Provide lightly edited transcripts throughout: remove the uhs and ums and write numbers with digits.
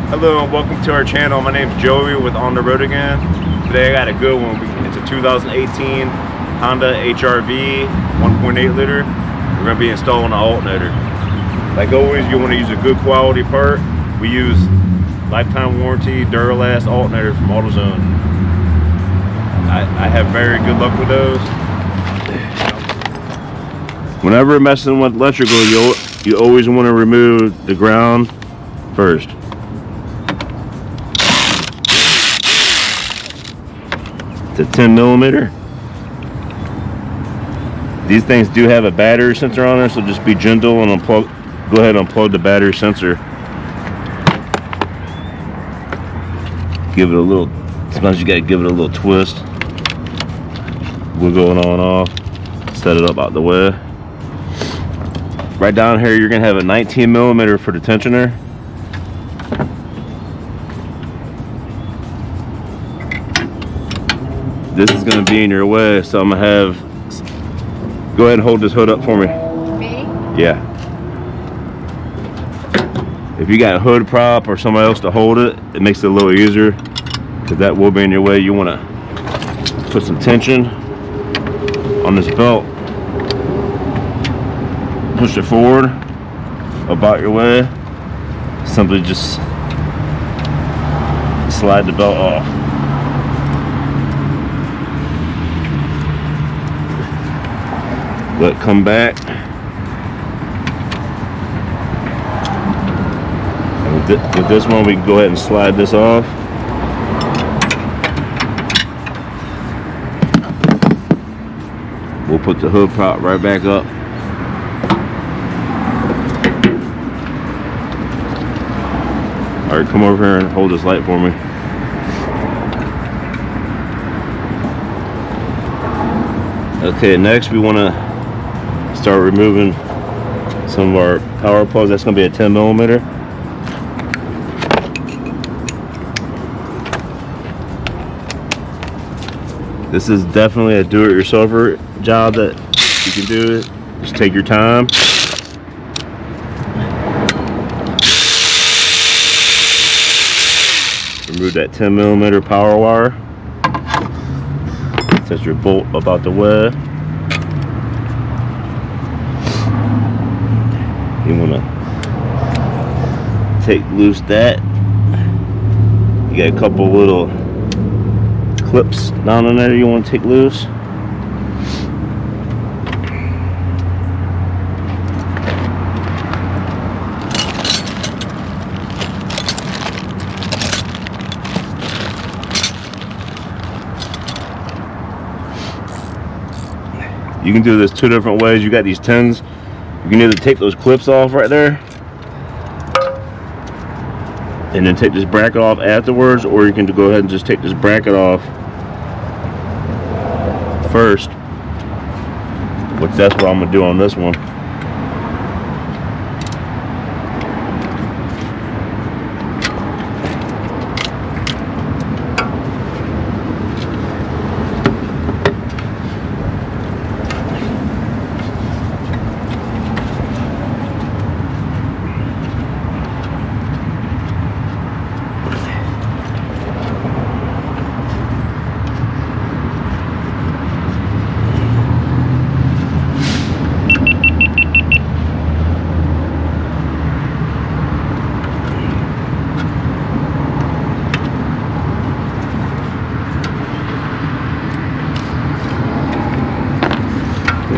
Hello and welcome to our channel. My name's Joey with On the Road Again. Today I got a good one. It's a 2018 Honda HR-V 1.8 liter. We're going to be installing an alternator. Like always, you want to use a good quality part. We use lifetime warranty Duralast alternator from AutoZone. I have very good luck with those. Whenever messing with electrical, you always want to remove the ground first. It's a 10 millimeter. These things do have a battery sensor on there, so just be gentle and go ahead and unplug the battery sensor. Give it a little, sometimes you gotta give it a little twist. Wiggle it on and off. Set it up out the way. Right down here, you're gonna have a 19 millimeter for the tensioner. This is gonna be in your way, so I'm gonna go ahead and hold this hood up for me. Me? Yeah. If you got a hood prop or somebody else to hold it, it makes it a little easier, because that will be in your way. You wanna put some tension on this belt. Push it forward, about your way. Simply just slide the belt off. Let it come back. And with this one, we can go ahead and slide this off. We'll put the hood prop right back up. All right, come over here and hold this light for me. Okay, next we want to start removing some of our power plugs. That's going to be a 10 millimeter. This is definitely a do-it-yourselfer job that you can do it. Just take your time. Remove that 10 millimeter power wire. Set your bolt about the way. You want to take loose that. You got a couple little clips down in there you want to take loose. You can do this two different ways. You got these 10s. You can either take those clips off right there and then take this bracket off afterwards, or you can go ahead and just take this bracket off first, which that's what I'm gonna do on this one.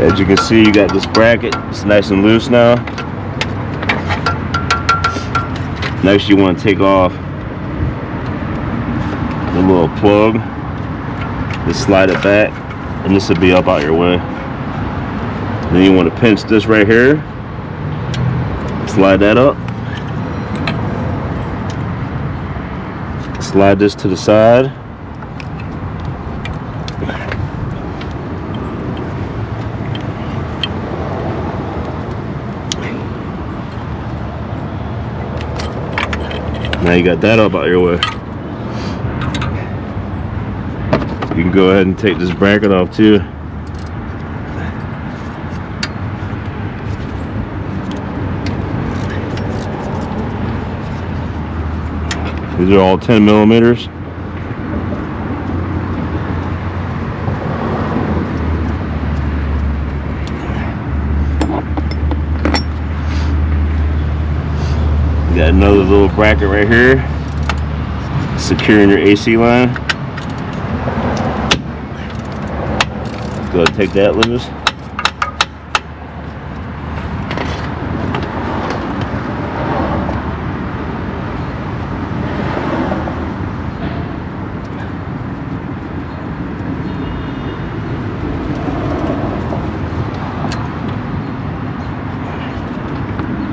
As you can see, you got this bracket. It's nice and loose now. Next, you want to take off the little plug. Just slide it back, and this will be up out your way. Then you want to pinch this right here. Slide that up. Slide this to the side. Now you got that up out your way. You can go ahead and take this bracket off too. These are all 10 millimeters. Got another little bracket right here, securing your AC line. Go ahead and take that loose.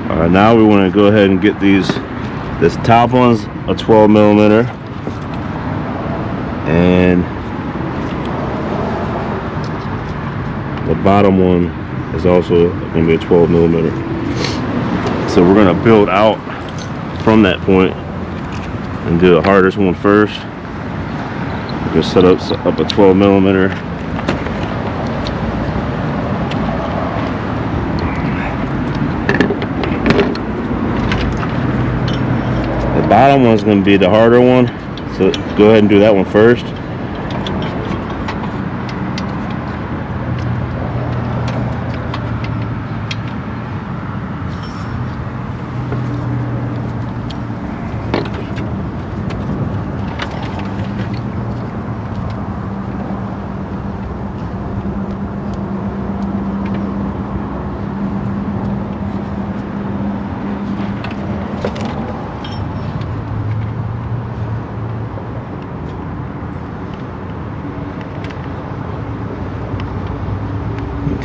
Alright, now we want to go ahead and get these. This top one's a 12 millimeter, and the bottom one is also going to be a 12 millimeter. So we're going to build out from that point and do the hardest one first. We're going to set up a 12 millimeter. The bottom one's going to be the harder one, so go ahead and do that one first.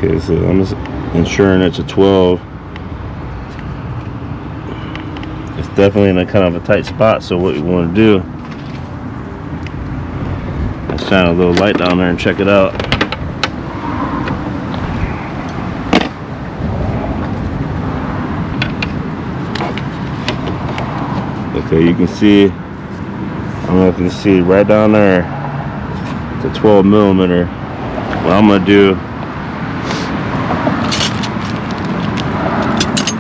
Okay, so I'm just ensuring it's a 12. It's definitely in a kind of a tight spot, so what you want to do is shine a little light down there and check it out. Okay, you can see, I don't know if you can see right down there, it's a 12 millimeter. What I'm going to do,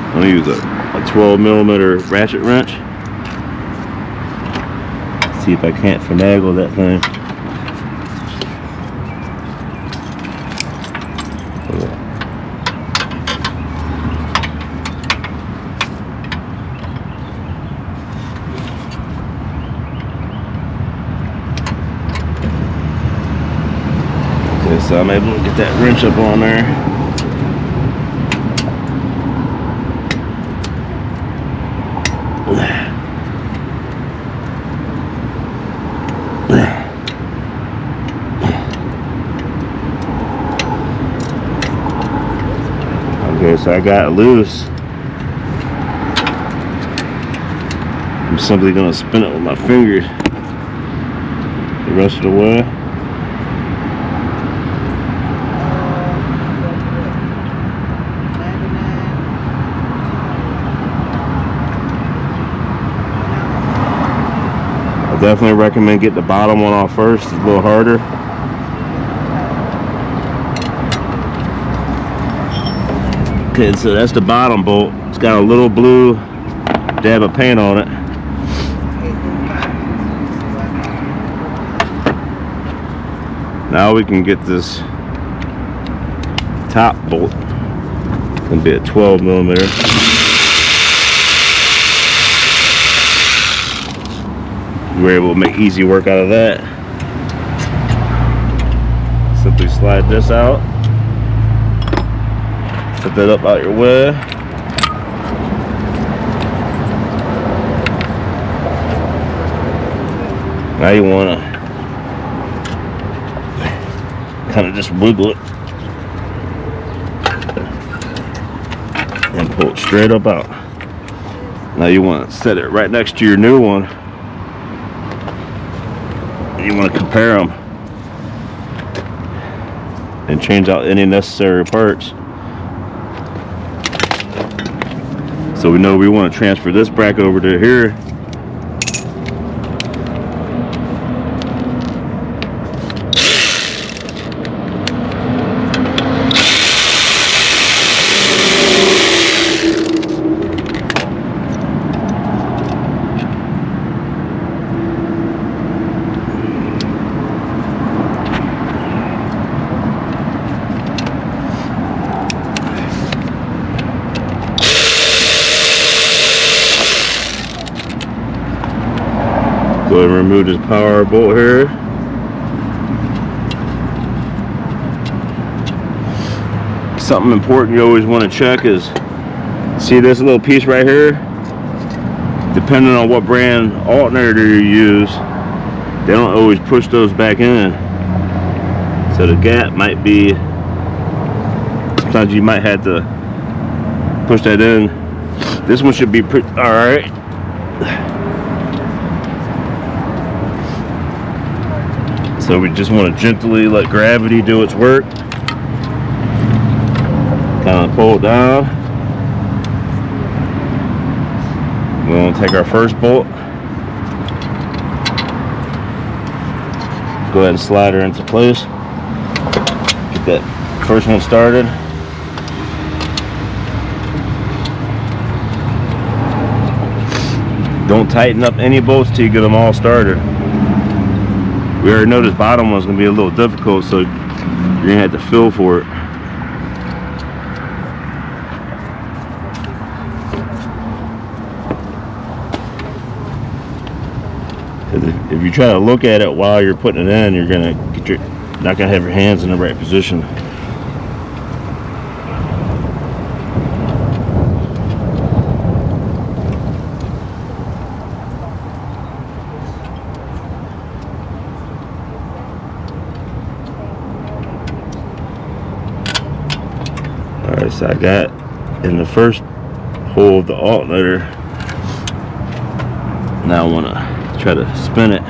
I'm going to use a 12 millimeter ratchet wrench. See if I can't finagle that thing. Okay, so I'm able to get that wrench up on there. Okay, so I got it loose. I'm simply going to spin it with my fingers the rest of the way. I definitely recommend getting the bottom one off first. It's a little harder. Okay, so that's the bottom bolt. It's got a little blue dab of paint on it. Now we can get this top bolt. It's gonna be a 12 millimeter. We're able to make easy work out of that. Simply slide this out. Set that up out your way. Now you want to kind of just wiggle it and pull it straight up out. Now you want to set it right next to your new one. You want to compare them and change out any necessary parts. So we know we want to transfer this bracket over to here. Go ahead and remove this power bolt here. Something important you always want to check is, see this little piece right here? Depending on what brand alternator you use, they don't always push those back in. So the gap might be, sometimes you might have to push that in. This one should be pretty alright. So we just want to gently let gravity do its work. Kind of pull it down. We're going to take our first bolt. Go ahead and slide her into place. Get that first one started. Don't tighten up any bolts till you get them all started. We already know this bottom one's going to be a little difficult, so you're going to have to feel for it. If you try to look at it while you're putting it in, you're gonna not gonna have your hands in the right position. All right, so I got in the first hole of the alternator. Now I want to try to spin it.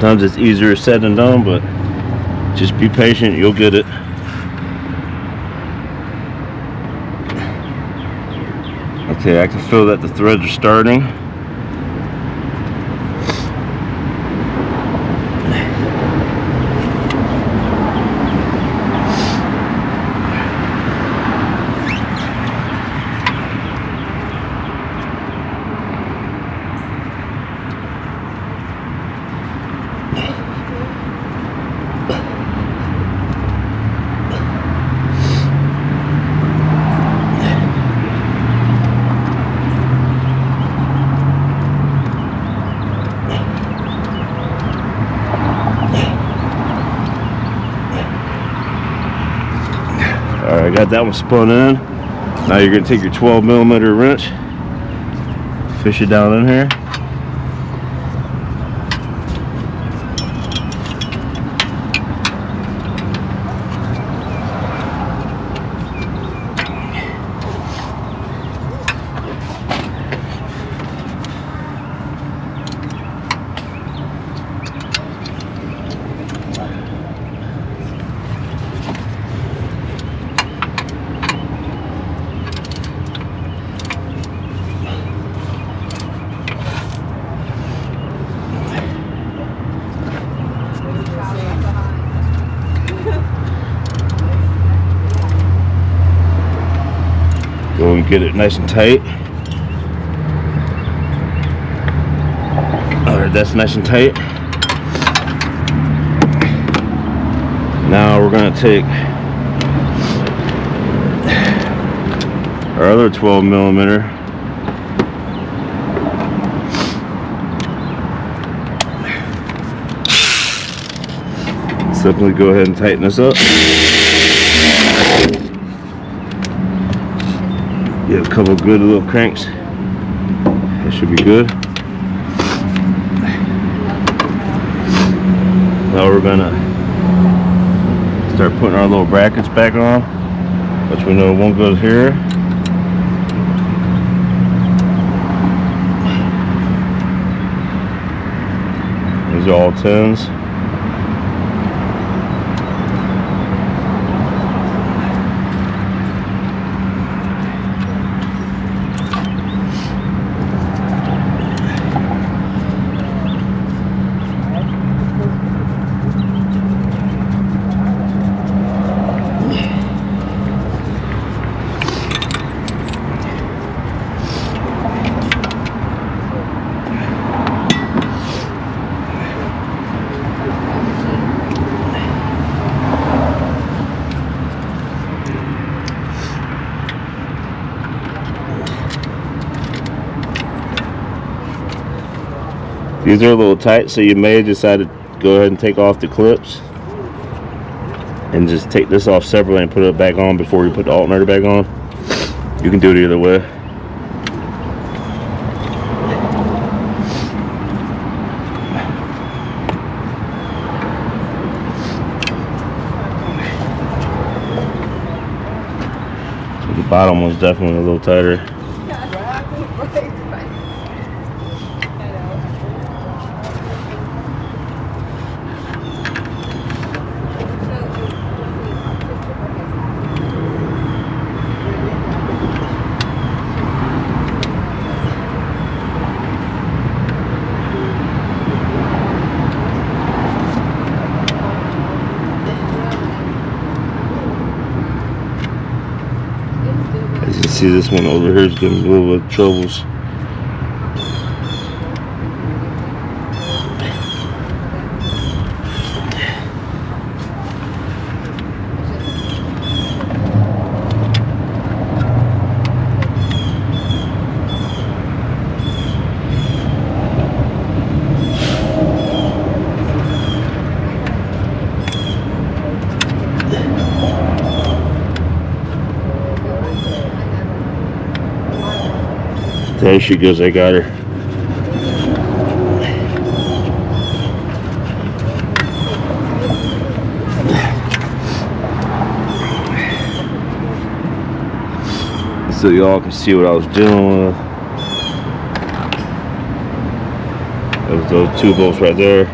Sometimes it's easier said than done, but just be patient, you'll get it. Okay, I can feel that the threads are starting. Alright, I got that one spun in. Now you're going to take your 12mm wrench, fish it down in here. Go and get it nice and tight. Alright, that's nice and tight. Now we're going to take our other 12mm. Simply go ahead and tighten this up. Get a couple good little cranks. That should be good. Now we're gonna start putting our little brackets back on, which we know one goes here. These are all 10s. These are a little tight, so you may decide to go ahead and take off the clips and just take this off separately and put it back on before you put the alternator back on. You can do it either way. The bottom one's definitely a little tighter. As you see, this one over here is giving me a little bit of troubles. There she goes, I got her. So y'all can see what I was dealing with. Those two bolts right there.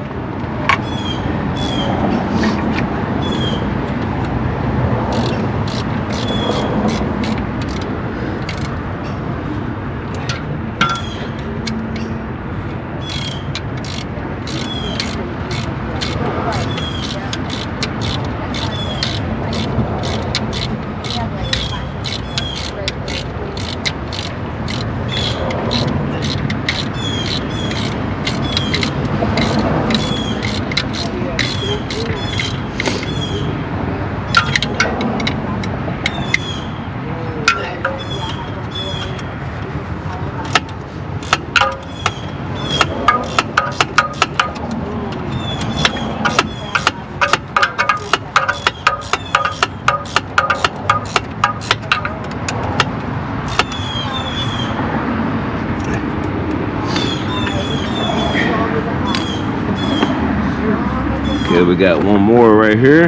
Okay, we got one more right here.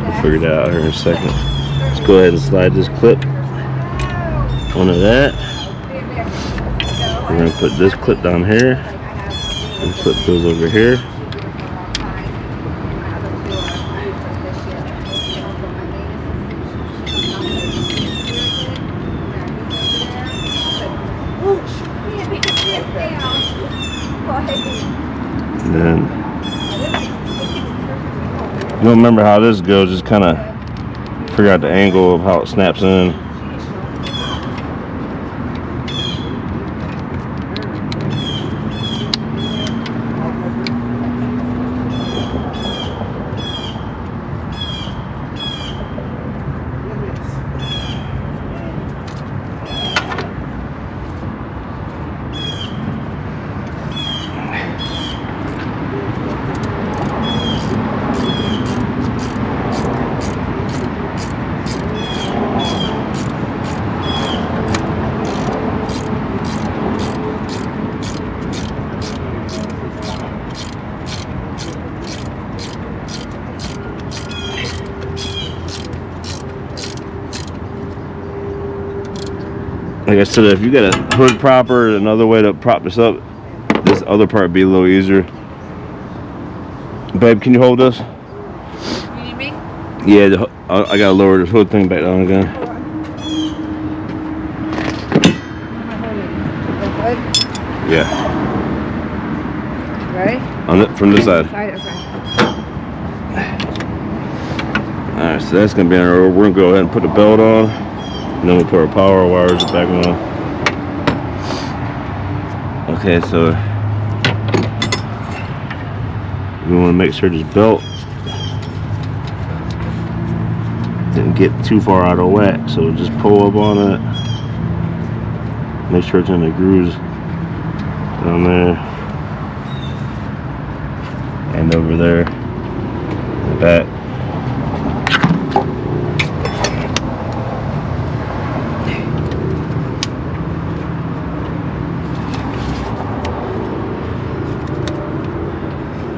We'll figure that out here in a second. Let's go ahead and slide this clip onto that. We're going to put this clip down here and clip those over here. And then you don't remember how this goes, just kind of figure out the angle of how it snaps in. Like I said, if you got a hood propper, another way to prop this up, this other part would be a little easier. Babe, can you hold this? You need me? Yeah, I gotta lower this hood thing back down again. Yeah. Ready? On it from this side. Okay. Alright, so that's gonna be on our road. We're gonna go ahead and put the belt on. And then we'll put our power wires back on. Okay, so we want to make sure this belt didn't get too far out of whack, so just pull up on it, make sure it's in the grooves down there and over there in the back.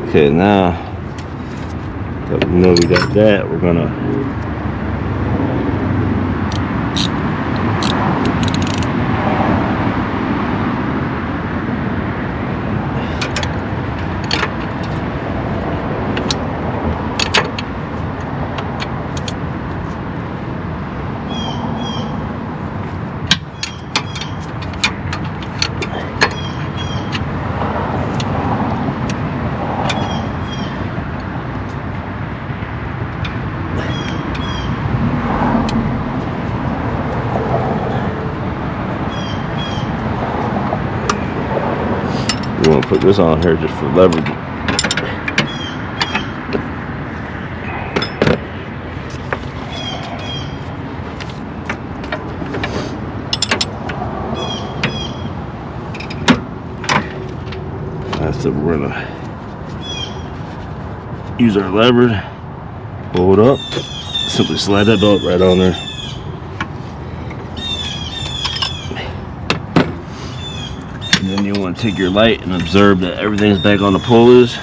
Okay, now that we know we got that, we're gonna put this on here just for leverage. That's it. We're gonna use our lever, pull it up, simply slide that belt right on there. And then you want to take your light and observe that everything's back on the pulleys,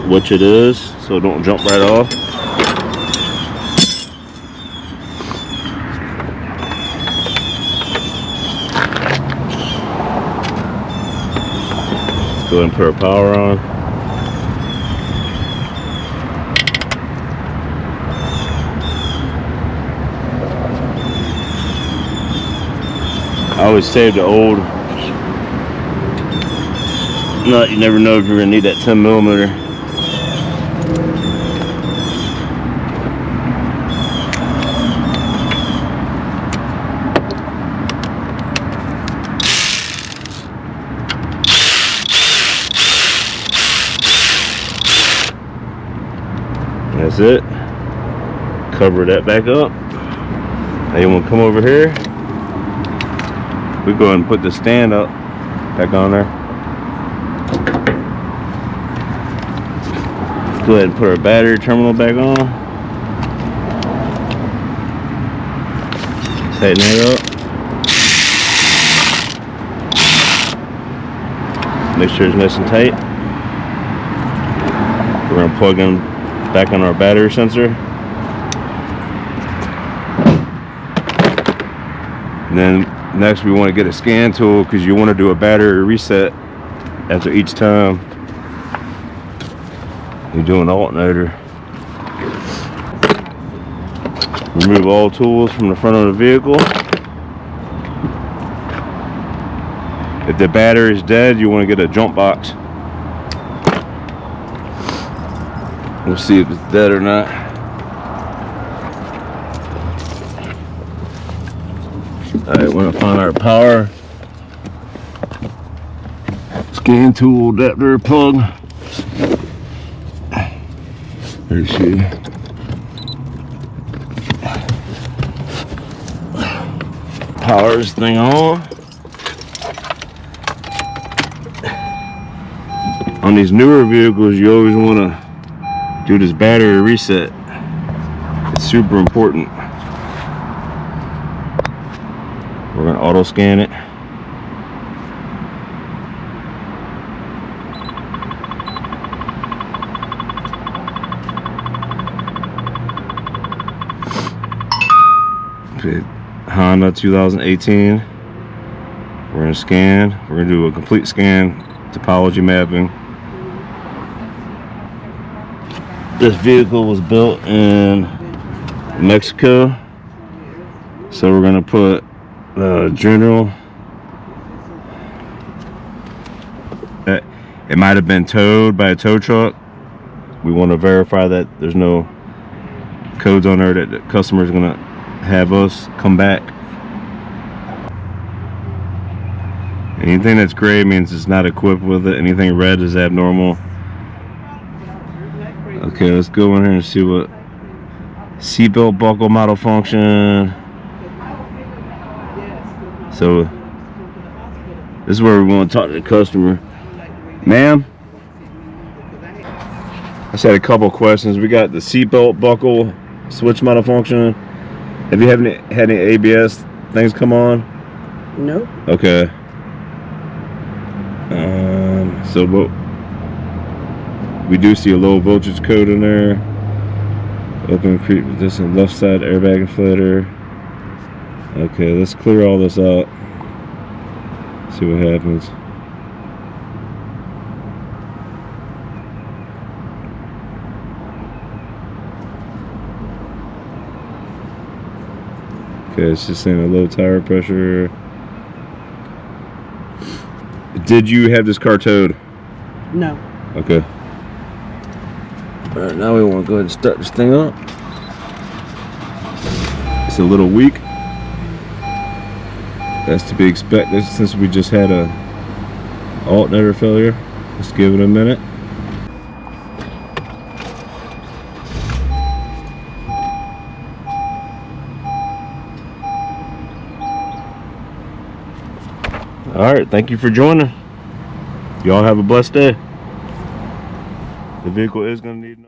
which it is, so don't jump right off. Let's go ahead and put our power on. I always save the old nut. You never know if you're gonna need that 10mm. That's it. Cover that back up. Now you want to come over here. We go ahead and put the stand up back on there. Go ahead and put our battery terminal back on. Tighten that up. Make sure it's nice and tight. We're going to plug in back on our battery sensor. And then next we want to get a scan tool, because you want to do a battery reset after each time you do an alternator. Remove all tools from the front of the vehicle. If the battery is dead, you want to get a jump box. We'll see if it's dead or not. Alright, we're gonna find our power scan tool adapter plug. There she is. Power this thing on. On these newer vehicles, you always want to do this battery reset. It's super important. We're going to auto scan it. Okay, Honda 2018. We're going to scan. We're going to do a complete scan, topology mapping. This vehicle was built in Mexico, so we're going to put general. It might have been towed by a tow truck. We want to verify that there's no codes on there that the customer is going to have us come back Anything that's gray means it's not equipped with it. Anything red is abnormal. Okay, let's go in here and see what seatbelt buckle model function. So this is where we want to talk to the customer. Ma'am, I just had a couple questions. We got the seatbelt buckle switch model function. Have you had any ABS things come on? Nope. Okay. So what? We do see a low voltage code in there. Open creep resistant left side airbag inflator. Okay, let's clear all this out. See what happens. Okay, it's just saying a low tire pressure. Did you have this car towed? No. Okay. Alright, now we want to go ahead and start this thing up. It's a little weak. That's to be expected since we just had a alternator failure. Let's give it a minute. Alright, thank you for joining. Y'all have a blessed day. The vehicle is going to need